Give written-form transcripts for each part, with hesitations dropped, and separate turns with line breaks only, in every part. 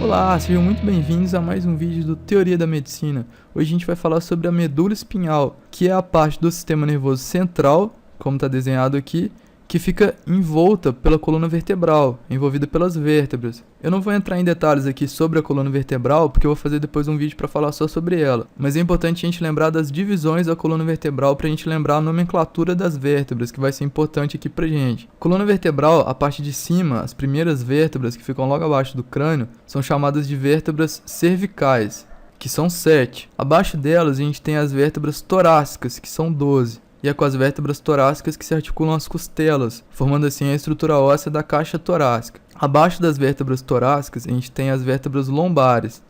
Olá, sejam muito bem-vindos a mais um vídeo do Teoria da Medicina. Hoje a gente vai falar sobre a medula espinhal, que é a parte do sistema nervoso central, como está desenhado aqui, que fica envolta pela coluna vertebral, envolvida pelas vértebras. Eu não vou entrar em detalhes aqui sobre a coluna vertebral, porque eu vou fazer depois um vídeo para falar só sobre ela. Mas é importante a gente lembrar das divisões da coluna vertebral para a gente lembrar a nomenclatura das vértebras, que vai ser importante aqui pra gente. Coluna vertebral, a parte de cima, as primeiras vértebras que ficam logo abaixo do crânio, são chamadas de vértebras cervicais, que são 7. Abaixo delas a gente tem as vértebras torácicas, que são 12. E é com as vértebras torácicas que se articulam as costelas, formando assim a estrutura óssea da caixa torácica. Abaixo das vértebras torácicas, a gente tem as vértebras lombares,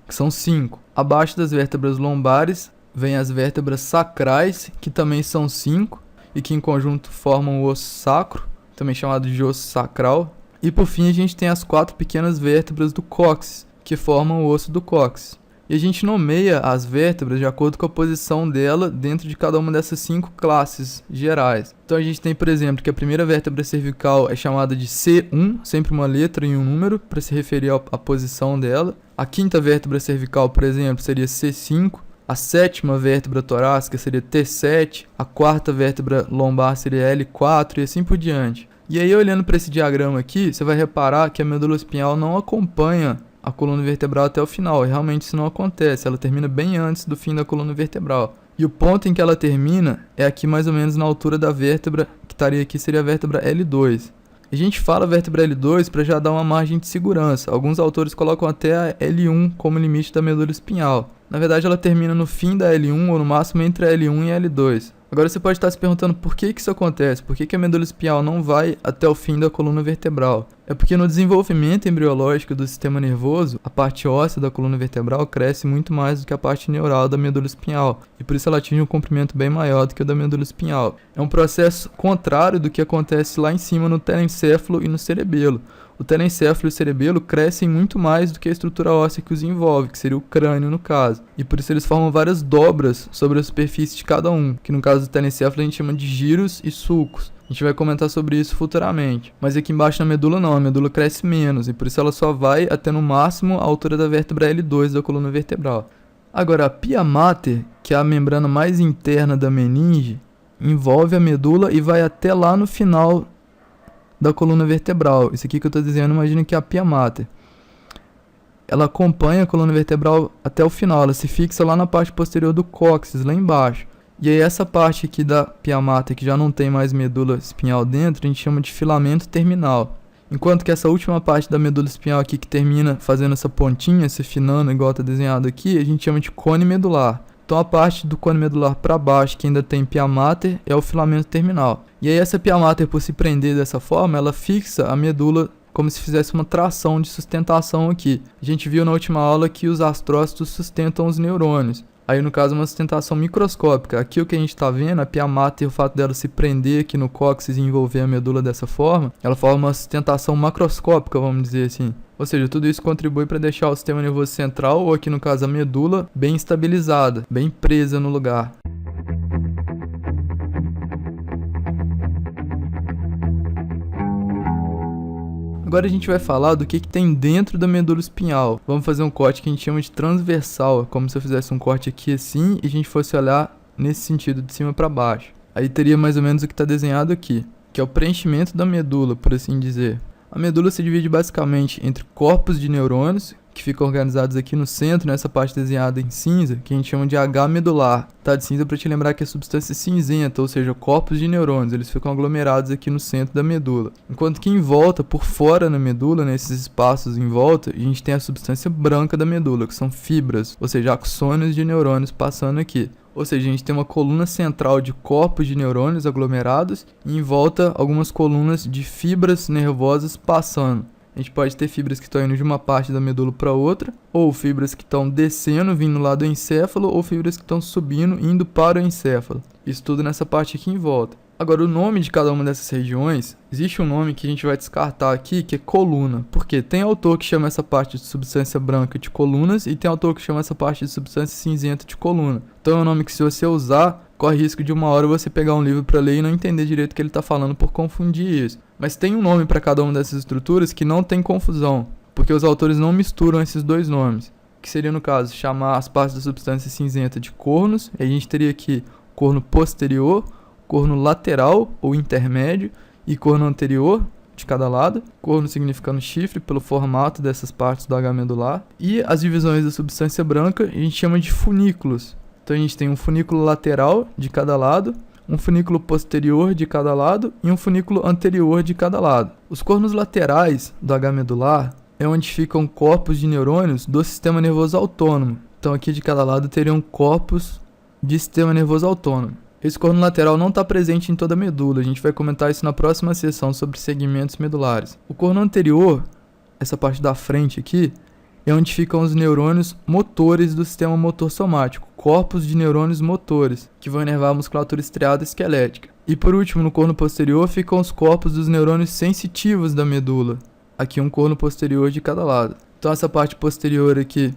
que são 5. Abaixo das vértebras lombares, vem as vértebras sacrais, que também são 5, e que em conjunto formam o osso sacro, também chamado de osso sacral. E por fim, a gente tem as 4 pequenas vértebras do cóccix, que formam o osso do cóccix. E a gente nomeia as vértebras de acordo com a posição dela dentro de cada uma dessas 5 classes gerais. Então a gente tem, por exemplo, que a primeira vértebra cervical é chamada de C1, sempre uma letra e um número para se referir à posição dela. A quinta vértebra cervical, por exemplo, seria C5. A sétima vértebra torácica seria T7. A quarta vértebra lombar seria L4 e assim por diante. E aí, olhando para esse diagrama aqui, você vai reparar que a medula espinhal não acompanha a coluna vertebral até o final, e realmente isso não acontece, ela termina bem antes do fim da coluna vertebral. E o ponto em que ela termina é aqui mais ou menos na altura da vértebra, que estaria aqui seria a vértebra L2. A gente fala vértebra L2 para já dar uma margem de segurança, alguns autores colocam até a L1 como limite da medula espinhal. Na verdade ela termina no fim da L1 ou no máximo entre a L1 e a L2. Agora você pode estar se perguntando por que isso acontece, por que a medula espinhal não vai até o fim da coluna vertebral. É porque no desenvolvimento embriológico do sistema nervoso, a parte óssea da coluna vertebral cresce muito mais do que a parte neural da medula espinhal, e por isso ela atinge um comprimento bem maior do que o da medula espinhal. É um processo contrário do que acontece lá em cima no telencéfalo e no cerebelo. O telencéfalo e o cerebelo crescem muito mais do que a estrutura óssea que os envolve, que seria o crânio no caso. E por isso eles formam várias dobras sobre a superfície de cada um, que no caso do telencéfalo a gente chama de giros e sulcos. A gente vai comentar sobre isso futuramente. Mas aqui embaixo na medula não, a medula cresce menos, e por isso ela só vai até no máximo a altura da vértebra L2 da coluna vertebral. Agora a pia mater, que é a membrana mais interna da meninge, envolve a medula e vai até lá no final da coluna vertebral. Isso aqui que eu estou dizendo, imagina que é a pia mater. Ela acompanha a coluna vertebral até o final, ela se fixa lá na parte posterior do cóccix, lá embaixo. E aí essa parte aqui da pia mater, que já não tem mais medula espinhal dentro, a gente chama de filamento terminal. Enquanto que essa última parte da medula espinhal aqui, que termina fazendo essa pontinha, se finando igual está desenhado aqui, a gente chama de cone medular. Então a parte do cone medular para baixo, que ainda tem pia mater, é o filamento terminal. E aí essa pia mater, por se prender dessa forma, ela fixa a medula como se fizesse uma tração de sustentação aqui. A gente viu na última aula que os astrócitos sustentam os neurônios. Aí no caso uma sustentação microscópica. Aqui o que a gente está vendo, a pia mater, o fato dela se prender aqui no cóccix e envolver a medula dessa forma, ela forma uma sustentação macroscópica, vamos dizer assim. Ou seja, tudo isso contribui para deixar o sistema nervoso central, ou aqui no caso a medula, bem estabilizada, bem presa no lugar. Agora a gente vai falar do que tem dentro da medula espinhal. Vamos fazer um corte que a gente chama de transversal, como se eu fizesse um corte aqui assim e a gente fosse olhar nesse sentido, de cima para baixo. Aí teria mais ou menos o que está desenhado aqui, que é o preenchimento da medula, por assim dizer. A medula se divide basicamente entre corpos de neurônios, que ficam organizados aqui no centro, nessa parte desenhada em cinza, que a gente chama de H medular. Tá de cinza para te lembrar que é substância cinzenta, ou seja, corpos de neurônios, eles ficam aglomerados aqui no centro da medula. Enquanto que em volta, por fora na medula, nesses espaços em volta, a gente tem a substância branca da medula, que são fibras, ou seja, axônios de neurônios passando aqui. Ou seja, a gente tem uma coluna central de corpos de neurônios aglomerados e em volta algumas colunas de fibras nervosas passando. A gente pode ter fibras que estão indo de uma parte da medula para outra, ou fibras que estão descendo, vindo lá do encéfalo, ou fibras que estão subindo, indo para o encéfalo. Isso tudo nessa parte aqui em volta. Agora, o nome de cada uma dessas regiões, existe um nome que a gente vai descartar aqui, que é coluna. Porque tem autor que chama essa parte de substância branca de colunas e tem autor que chama essa parte de substância cinzenta de coluna. Então é um nome que, se você usar, corre risco de uma hora você pegar um livro para ler e não entender direito o que ele está falando por confundir isso. Mas tem um nome para cada uma dessas estruturas que não tem confusão. porque os autores não misturam esses dois nomes, que seria, no caso, chamar as partes da substância cinzenta de cornos, e a gente teria aqui corno posterior, corno lateral ou intermédio e corno anterior de cada lado, corno significando chifre pelo formato dessas partes do H medular, e as divisões da substância branca a gente chama de funículos. Então a gente tem um funículo lateral de cada lado, um funículo posterior de cada lado e um funículo anterior de cada lado. Os cornos laterais do H medular é onde ficam corpos de neurônios do sistema nervoso autônomo. Então aqui de cada lado teriam corpos de sistema nervoso autônomo. Esse corno lateral não está presente em toda a medula, a gente vai comentar isso na próxima sessão sobre segmentos medulares. O corno anterior, essa parte da frente aqui, é onde ficam os neurônios motores do sistema motor somático, corpos de neurônios motores, que vão inervar a musculatura estriada esquelética. E por último, no corno posterior, ficam os corpos dos neurônios sensitivos da medula, aqui um corno posterior de cada lado. Então essa parte posterior aqui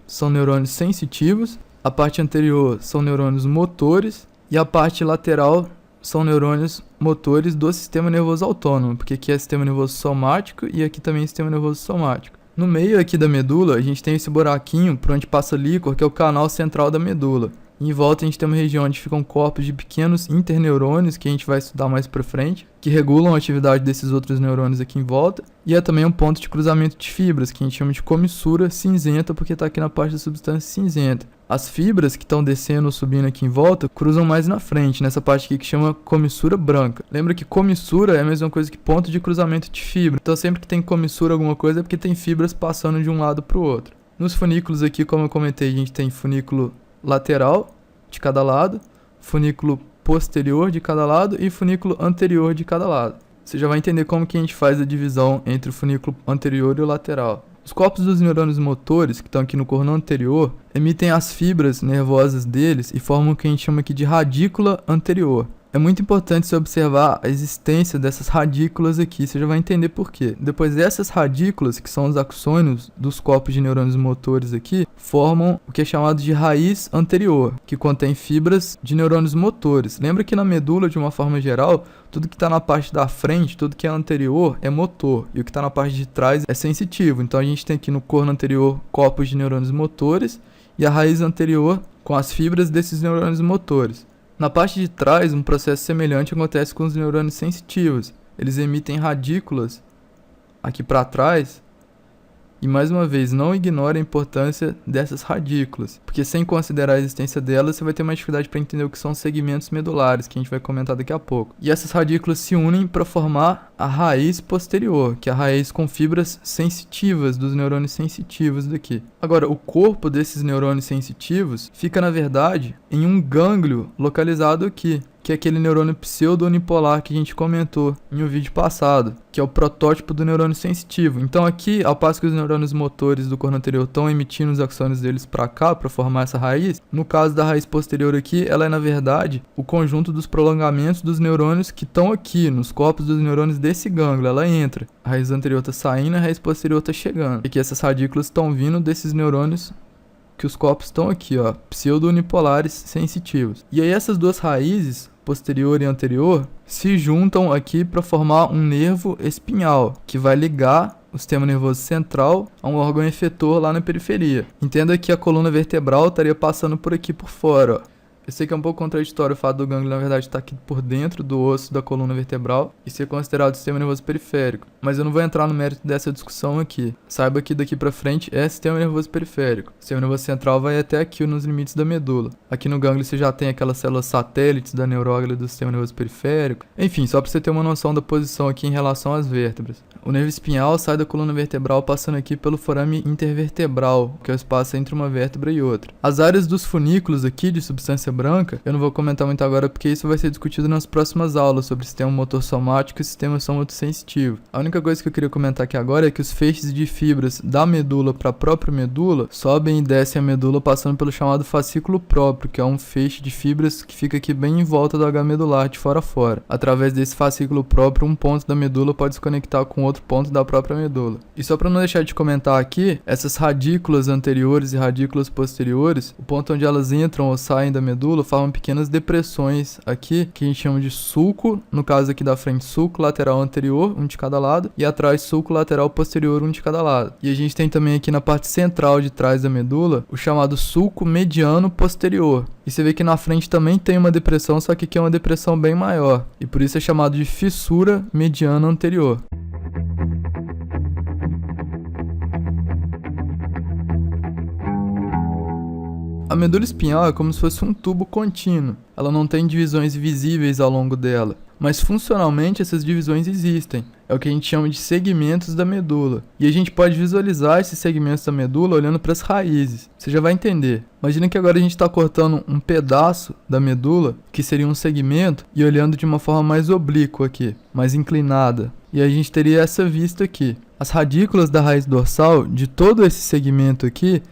são neurônios sensitivos, a parte anterior são neurônios motores, e a parte lateral são neurônios motores do sistema nervoso autônomo, porque aqui é sistema nervoso somático e aqui também é sistema nervoso somático. No meio aqui da medula, a gente tem esse buraquinho por onde passa líquor, que é o canal central da medula. Em volta a gente tem uma região onde ficam corpos de pequenos interneurônios, que a gente vai estudar mais pra frente, que regulam a atividade desses outros neurônios aqui em volta. E é também um ponto de cruzamento de fibras, que a gente chama de comissura cinzenta, porque está aqui na parte da substância cinzenta. As fibras que estão descendo ou subindo aqui em volta cruzam mais na frente, nessa parte aqui que chama comissura branca. Lembra que comissura é a mesma coisa que ponto de cruzamento de fibra. Então sempre que tem comissura alguma coisa é porque tem fibras passando de um lado para o outro. Nos funículos aqui, como eu comentei, a gente tem funículo lateral de cada lado, funículo posterior de cada lado e funículo anterior de cada lado. Você já vai entender como que a gente faz a divisão entre o funículo anterior e o lateral. Os corpos dos neurônios motores, que estão aqui no corno anterior, emitem as fibras nervosas deles e formam o que a gente chama aqui de radícula anterior. É muito importante você observar a existência dessas radículas aqui, você já vai entender por quê. Depois dessas radículas, que são os axônios dos corpos de neurônios motores aqui, formam o que é chamado de raiz anterior, que contém fibras de neurônios motores. Lembra que na medula, de uma forma geral, tudo que está na parte da frente, tudo que é anterior é motor, e o que está na parte de trás é sensitivo. Então a gente tem aqui no corno anterior corpos de neurônios motores e a raiz anterior com as fibras desses neurônios motores. Na parte de trás, um processo semelhante acontece com os neurônios sensitivos. Eles emitem radículas aqui para trás. E mais uma vez, não ignore a importância dessas radículas, porque sem considerar a existência delas, você vai ter uma dificuldade para entender o que são segmentos medulares, que a gente vai comentar daqui a pouco. E essas radículas se unem para formar a raiz posterior, que é a raiz com fibras sensitivas dos neurônios sensitivos daqui. Agora, o corpo desses neurônios sensitivos fica, na verdade, em um gânglio localizado aqui, que é aquele neurônio pseudo-unipolar que a gente comentou em um vídeo passado, que é o protótipo do neurônio sensitivo. Então aqui, ao passo que os neurônios motores do corno anterior estão emitindo os axônios deles para cá, para formar essa raiz, no caso da raiz posterior aqui, ela é na verdade o conjunto dos prolongamentos dos neurônios que estão aqui, nos corpos dos neurônios desse gânglio. Ela entra, a raiz anterior está saindo, a raiz posterior está chegando. E que essas radículas estão vindo desses neurônios que os corpos estão aqui, ó, pseudo-unipolares sensitivos. E aí essas duas raízes, posterior e anterior, se juntam aqui para formar um nervo espinhal, que vai ligar o sistema nervoso central a um órgão efetor lá na periferia. Entenda que a coluna vertebral estaria passando por aqui por fora, ó. Eu sei que é um pouco contraditório o fato do gânglio, na verdade, estar aqui por dentro do osso da coluna vertebral e ser considerado sistema nervoso periférico. Mas eu não vou entrar no mérito dessa discussão aqui. Saiba que daqui pra frente é sistema nervoso periférico. O sistema nervoso central vai até aqui nos limites da medula. Aqui no gânglio você já tem aquelas células satélites da neuróglia do sistema nervoso periférico. Enfim, só pra você ter uma noção da posição aqui em relação às vértebras. O nervo espinhal sai da coluna vertebral passando aqui pelo forame intervertebral, que é o espaço entre uma vértebra e outra. As áreas dos funículos aqui de substância branca, eu não vou comentar muito agora porque isso vai ser discutido nas próximas aulas sobre sistema motor somático e sistema somatossensitivo. A única coisa que eu queria comentar aqui agora é que os feixes de fibras da medula para a própria medula sobem e descem a medula passando pelo chamado fascículo próprio, que é um feixe de fibras que fica aqui bem em volta do H medular, de fora a fora. Através desse fascículo próprio, um ponto da medula pode se conectar com outro ponto da própria medula. E só para não deixar de comentar aqui, essas radículas anteriores e radículas posteriores, o ponto onde elas entram ou saem da medula medula formam pequenas depressões aqui, que a gente chama de sulco, no caso aqui da frente, sulco lateral anterior, um de cada lado, e atrás sulco lateral posterior, um de cada lado. E a gente tem também aqui na parte central de trás da medula, o chamado sulco mediano posterior. E você vê que na frente também tem uma depressão, só que aqui é uma depressão bem maior, e por isso é chamado de fissura mediana anterior. A medula espinhal é como se fosse um tubo contínuo. Ela não tem divisões visíveis ao longo dela, mas funcionalmente essas divisões existem. É o que a gente chama de segmentos da medula. E a gente pode visualizar esses segmentos da medula olhando para as raízes. Você já vai entender. Imagina que agora a gente está cortando um pedaço da medula, que seria um segmento, e olhando de uma forma mais oblíqua aqui, mais inclinada. E a gente teria essa vista aqui. As radículas da raiz dorsal de todo esse segmento aqui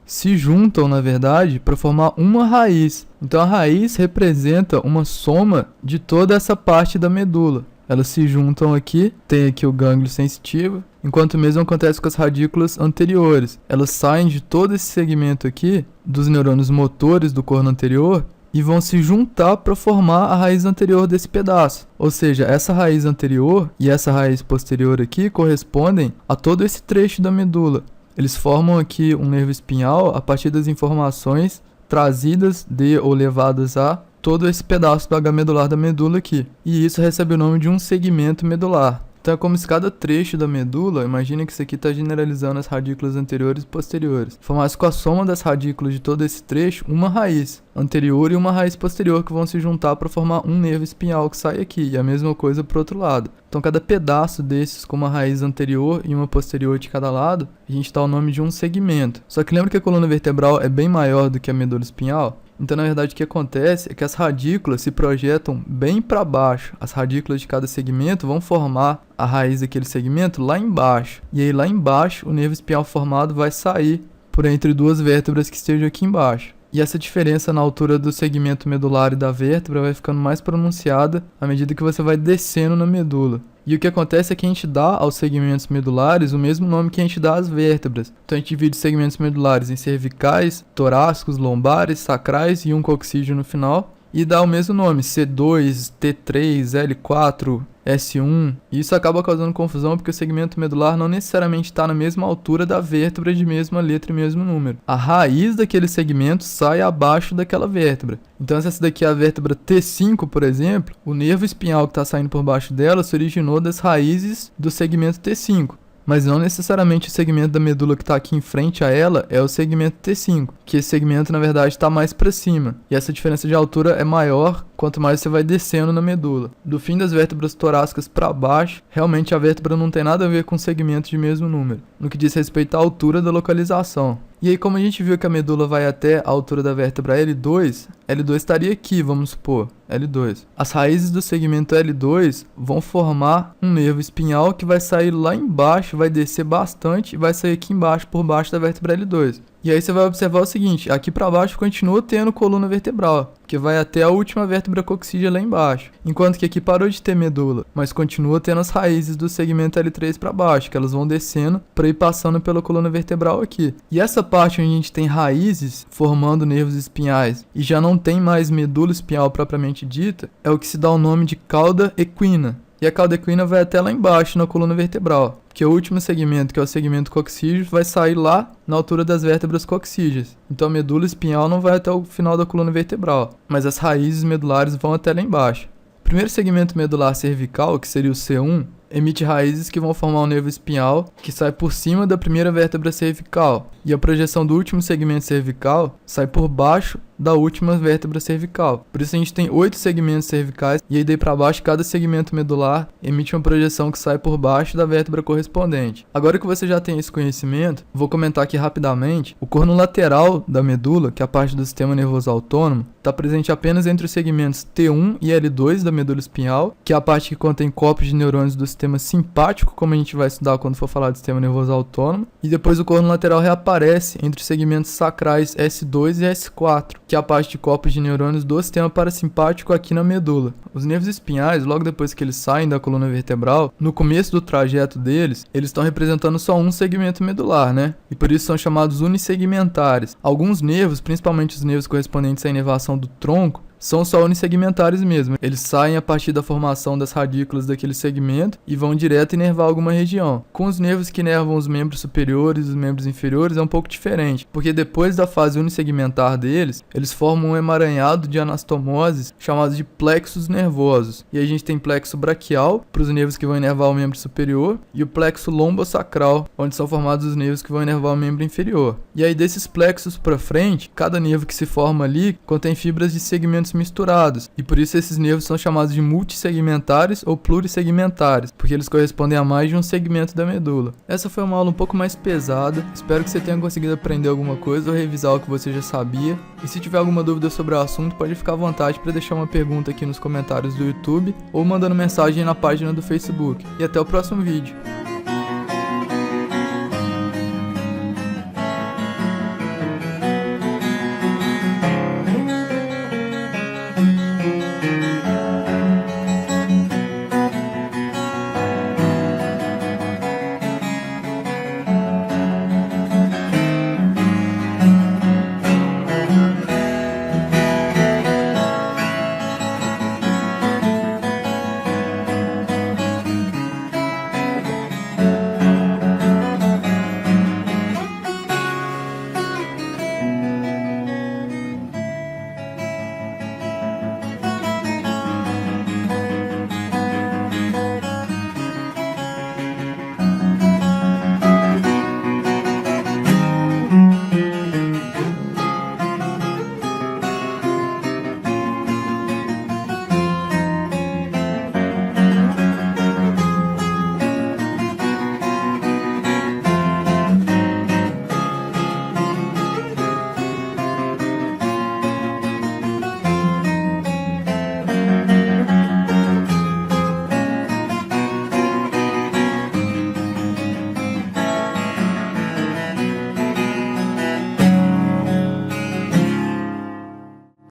se juntam, na verdade, para formar uma raiz. Então a raiz representa uma soma de toda essa parte da medula. Elas se juntam aqui, tem aqui o gânglio sensitivo, enquanto o mesmo acontece com as radículas anteriores. Elas saem de todo esse segmento aqui, dos neurônios motores do corno anterior, e vão se juntar para formar a raiz anterior desse pedaço. Ou seja, essa raiz anterior e essa raiz posterior aqui correspondem a todo esse trecho da medula. Eles formam aqui um nervo espinhal a partir das informações trazidas de ou levadas a todo esse pedaço do H medular da medula aqui. E isso recebe o nome de um segmento medular. Então é como se cada trecho da medula, imagina que isso aqui está generalizando as radículas anteriores e posteriores, formasse com a soma das radículas de todo esse trecho uma raiz anterior e uma raiz posterior que vão se juntar para formar um nervo espinhal que sai aqui, e a mesma coisa para o outro lado. Então cada pedaço desses com uma raiz anterior e uma posterior de cada lado, a gente dá o nome de um segmento. Só que lembra que a coluna vertebral é bem maior do que a medula espinhal? Então, na verdade, o que acontece é que as radículas se projetam bem para baixo. As radículas de cada segmento vão formar a raiz daquele segmento lá embaixo. E aí, lá embaixo, o nervo espinhal formado vai sair por entre duas vértebras que estejam aqui embaixo. E essa diferença na altura do segmento medular e da vértebra vai ficando mais pronunciada à medida que você vai descendo na medula. E o que acontece é que a gente dá aos segmentos medulares o mesmo nome que a gente dá às vértebras. Então a gente divide os segmentos medulares em cervicais, torácicos, lombares, sacrais e um coxígeo no final. E dá o mesmo nome, C2, T3, L4, S1. E isso acaba causando confusão porque o segmento medular não necessariamente está na mesma altura da vértebra de mesma letra e mesmo número. A raiz daquele segmento sai abaixo daquela vértebra. Então se essa daqui é a vértebra T5, por exemplo, o nervo espinhal que está saindo por baixo dela se originou das raízes do segmento T5. Mas não necessariamente o segmento da medula que está aqui em frente a ela é o segmento T5, que esse segmento na verdade está mais para cima, e essa diferença de altura é maior quanto mais você vai descendo na medula. Do fim das vértebras torácicas para baixo, realmente a vértebra não tem nada a ver com segmentos de mesmo número, no que diz respeito à altura da localização. E aí, como a gente viu que a medula vai até a altura da vértebra L2, L2 estaria aqui, vamos supor, L2. As raízes do segmento L2 vão formar um nervo espinhal que vai sair lá embaixo, vai descer bastante e vai sair aqui embaixo, por baixo da vértebra L2. E aí você vai observar o seguinte, aqui para baixo continua tendo coluna vertebral, que vai até a última vértebra coxígea lá embaixo, enquanto que aqui parou de ter medula, mas continua tendo as raízes do segmento L3 para baixo, que elas vão descendo para ir passando pela coluna vertebral aqui. E essa parte onde a gente tem raízes formando nervos espinhais e já não tem mais medula espinhal propriamente dita, é o que se dá o nome de cauda equina. E a cauda equina vai até lá embaixo na coluna vertebral, porque o último segmento, que é o segmento coxígeo, vai sair lá na altura das vértebras coxígeas. Então a medula espinhal não vai até o final da coluna vertebral, mas as raízes medulares vão até lá embaixo. O primeiro segmento medular cervical, que seria o C1, emite raízes que vão formar um nervo espinhal que sai por cima da primeira vértebra cervical, e a projeção do último segmento cervical sai por baixo da última vértebra cervical. Por isso a gente tem 8 segmentos cervicais, e aí daí para baixo cada segmento medular emite uma projeção que sai por baixo da vértebra correspondente. Agora que você já tem esse conhecimento, vou comentar aqui rapidamente. O corno lateral da medula, que é a parte do sistema nervoso autônomo, está presente apenas entre os segmentos T1 e L2 da medula espinhal, que é a parte que contém corpos de neurônios do sistema simpático, como a gente vai estudar quando for falar do sistema nervoso autônomo, e depois o corno lateral reaparece entre os segmentos sacrais S2 e S4. que é a parte de corpos de neurônios do sistema parasimpático aqui na medula. Os nervos espinhais, logo depois que eles saem da coluna vertebral, no começo do trajeto deles, eles estão representando só um segmento medular, né? E por isso são chamados unissegmentares. Alguns nervos, principalmente os nervos correspondentes à inervação do tronco, são só unissegmentares mesmo. Eles saem a partir da formação das radículas daquele segmento e vão direto inervar alguma região. Com os nervos que inervam os membros superiores e os membros inferiores é um pouco diferente, porque depois da fase unissegmentar deles, eles formam um emaranhado de anastomoses chamados de plexos nervosos. E aí a gente tem plexo braquial para os nervos que vão inervar o membro superior e o plexo lombosacral, onde são formados os nervos que vão inervar o membro inferior. E aí desses plexos para frente, cada nervo que se forma ali contém fibras de segmentos misturados, e por isso esses nervos são chamados de multissegmentares ou plurissegmentares, porque eles correspondem a mais de um segmento da medula. Essa foi uma aula um pouco mais pesada, espero que você tenha conseguido aprender alguma coisa ou revisar o que você já sabia, e se tiver alguma dúvida sobre o assunto, pode ficar à vontade para deixar uma pergunta aqui nos comentários do YouTube ou mandando mensagem na página do Facebook. E até o próximo vídeo.